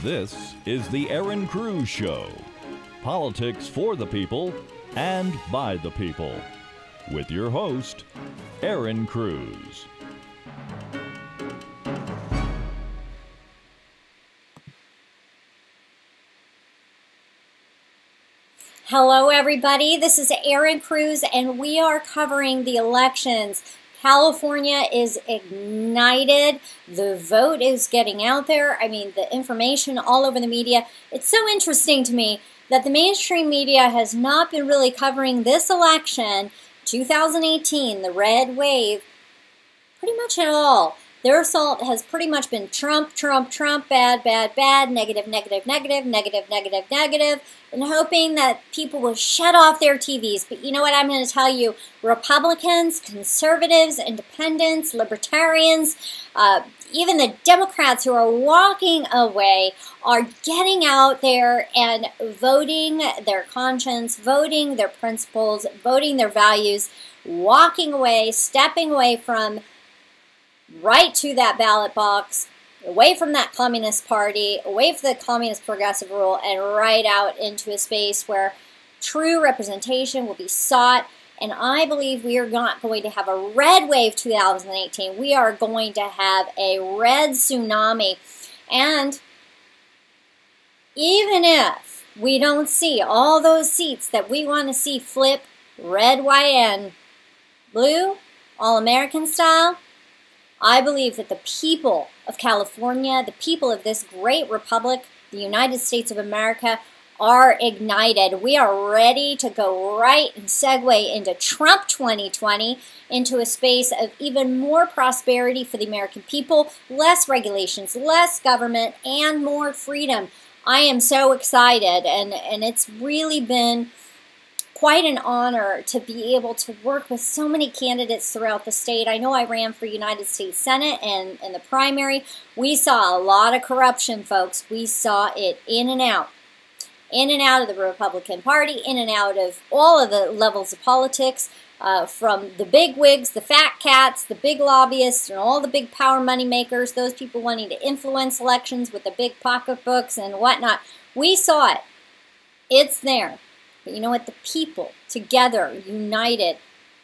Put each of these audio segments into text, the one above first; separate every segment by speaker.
Speaker 1: This is the Erin Cruz Show. Politics for the people and by the people. With your host, Erin Cruz.
Speaker 2: Hello, everybody. This is Erin Cruz, and we are covering the elections. California is ignited. The vote is getting out there. I mean, the information all over the media. It's so interesting to me that the mainstream media has not been really covering this election, 2018, the red wave, pretty much at all. Their assault has pretty much been Trump, Trump, Trump, bad, bad, bad, negative, negative, negative, negative, negative, negative, and hoping that people will shut off their TVs. But you know what I'm going to tell you? Republicans, conservatives, independents, libertarians, even the Democrats who are walking away are getting out there and voting their conscience, voting their principles, voting their values, walking away, stepping away from right to that ballot box, away from that Communist Party, away from the Communist Progressive Rule, and right out into a space where true representation will be sought. And I believe we are not going to have a red wave 2018. We are going to have a red tsunami. And even if we don't see all those seats that we want to see flip red, white, and blue, all-American style, I believe that the people of California, the people of this great republic, the United States of America, are ignited. We are ready to go right and segue into Trump 2020, into a space of even more prosperity for the American people, less regulations, less government, and more freedom. I am so excited, and it's really been quite an honor to be able to work with so many candidates throughout the state. I know I ran for United States Senate, and in the primary, we saw a lot of corruption, folks. We saw it in and out of the Republican Party, in and out of all of the levels of politics, from the big wigs, the fat cats, the big lobbyists, and all the big power money makers, those people wanting to influence elections with the big pocketbooks and whatnot. We saw it. It's there. But you know what? The people, together, united,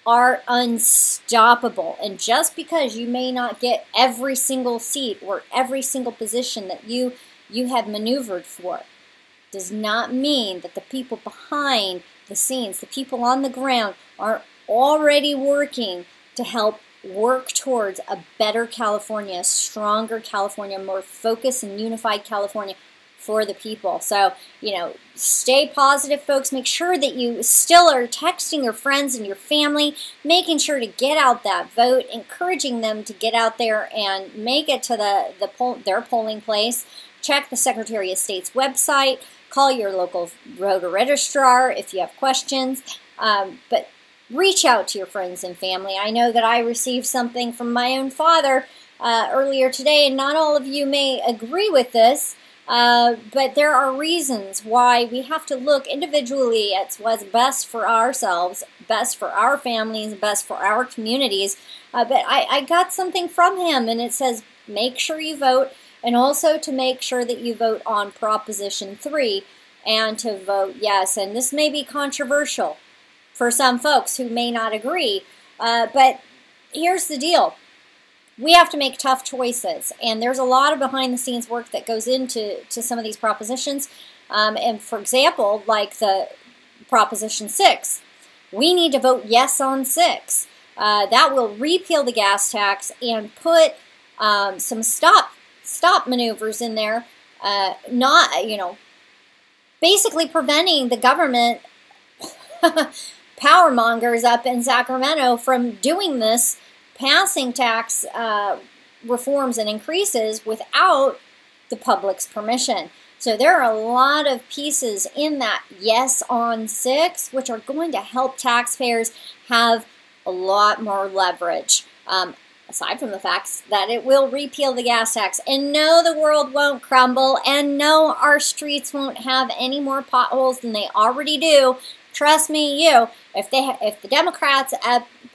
Speaker 2: are unstoppable. And just because you may not get every single seat or every single position that you have maneuvered for, does not mean that the people behind the scenes, the people on the ground, are already working to help work towards a better California, a stronger California, more focused and unified California for the people. So, you know, stay positive, folks. Make sure that you still are texting your friends and your family, making sure to get out that vote, encouraging them to get out there and make it to their polling place. Check the Secretary of State's website. Call your local voter registrar if you have questions. But reach out to your friends and family. I know that I received something from my own father earlier today, and not all of you may agree with this. But there are reasons why we have to look individually at what's best for ourselves, best for our families, best for our communities. But I got something from him, and it says, make sure you vote, and also to make sure that you vote on Proposition 3 and to vote yes. And this may be controversial for some folks who may not agree, but here's the deal. We have to make tough choices, and there's a lot of behind-the-scenes work that goes into some of these propositions. And for example, like the Proposition 6, we need to vote yes on 6. That will repeal the gas tax and put some stop maneuvers in there, basically preventing the government power mongers up in Sacramento from doing this, passing tax reforms and increases without the public's permission. So there are a lot of pieces in that yes on 6, which are going to help taxpayers have a lot more leverage. aside from the facts that it will repeal the gas tax. And no, the world won't crumble. And no, our streets won't have any more potholes than they already do. Trust me, if the Democrats,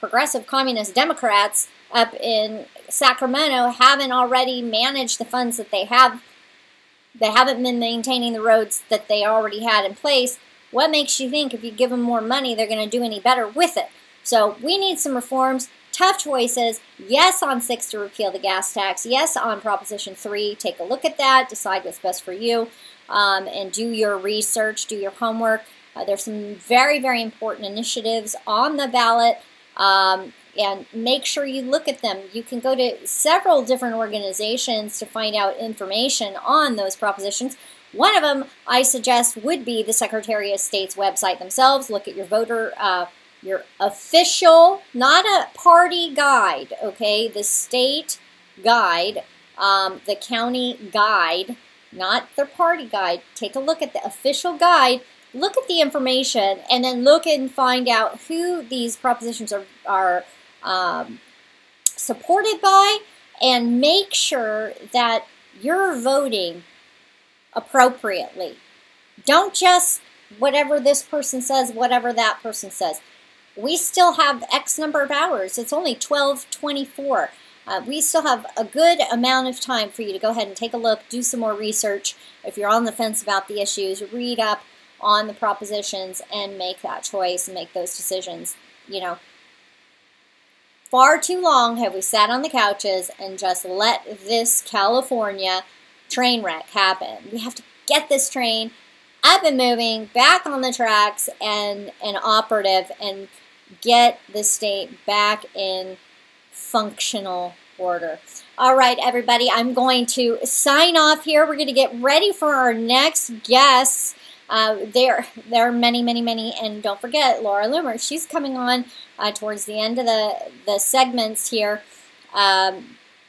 Speaker 2: progressive communist Democrats up in Sacramento haven't already managed the funds that they haven't been maintaining the roads that they already had in place, what makes you think if you give them more money they're going to do any better with it? So we need some reforms. Tough choices. Yes on 6 to repeal the gas tax. Yes on Proposition 3. Take a look at that. Decide what's best for you. And do your research. Do your homework. There's some very, very important initiatives on the ballot. And make sure you look at them. You can go to several different organizations to find out information on those propositions. One of them I suggest would be the Secretary of State's website themselves. Look at your voter your official, not a party guide, okay, the state guide, the county guide, not the party guide. Take a look at the official guide, look at the information, and then look and find out who these propositions are supported by, and make sure that you're voting appropriately. Don't just whatever this person says, whatever that person says. We still have X number of hours. It's only 12:24. We still have a good amount of time for you to go ahead and take a look, do some more research. If you're on the fence about the issues, read up on the propositions and make that choice and make those decisions. You know, far too long have we sat on the couches and just let this California train wreck happen. We have to get this train up and moving, back on the tracks and operative, and get the state back in functional order. All right, everybody, I'm going to sign off here. We're going to get ready for our next guests. There are many, many, many, and don't forget Laura Loomer. She's coming on towards the end of the segments here.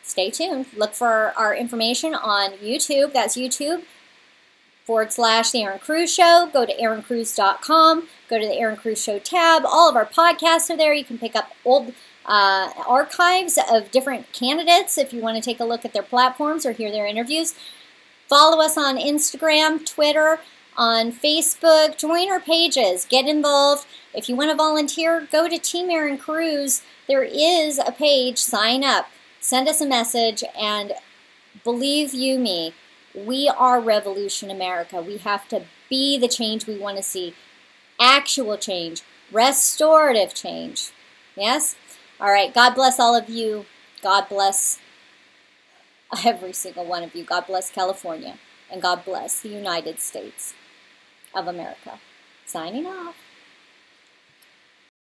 Speaker 2: Stay tuned. Look for our information on YouTube. That's YouTube /The Erin Cruz Show. Go to erincruz.com. Go to the Erin Cruz Show tab. All of our podcasts are there. You can pick up old archives of different candidates if you want to take a look at their platforms or hear their interviews. Follow us on Instagram, Twitter, on Facebook. Join our pages. Get involved. If you want to volunteer, go to Team Erin Cruz. There is a page. Sign up. Send us a message, and believe you me, we are Revolution America. We have to be the change we want to see. Actual change. Restorative change. Yes? All right. God bless all of you. God bless every single one of you. God bless California. And God bless the United States of America. Signing off.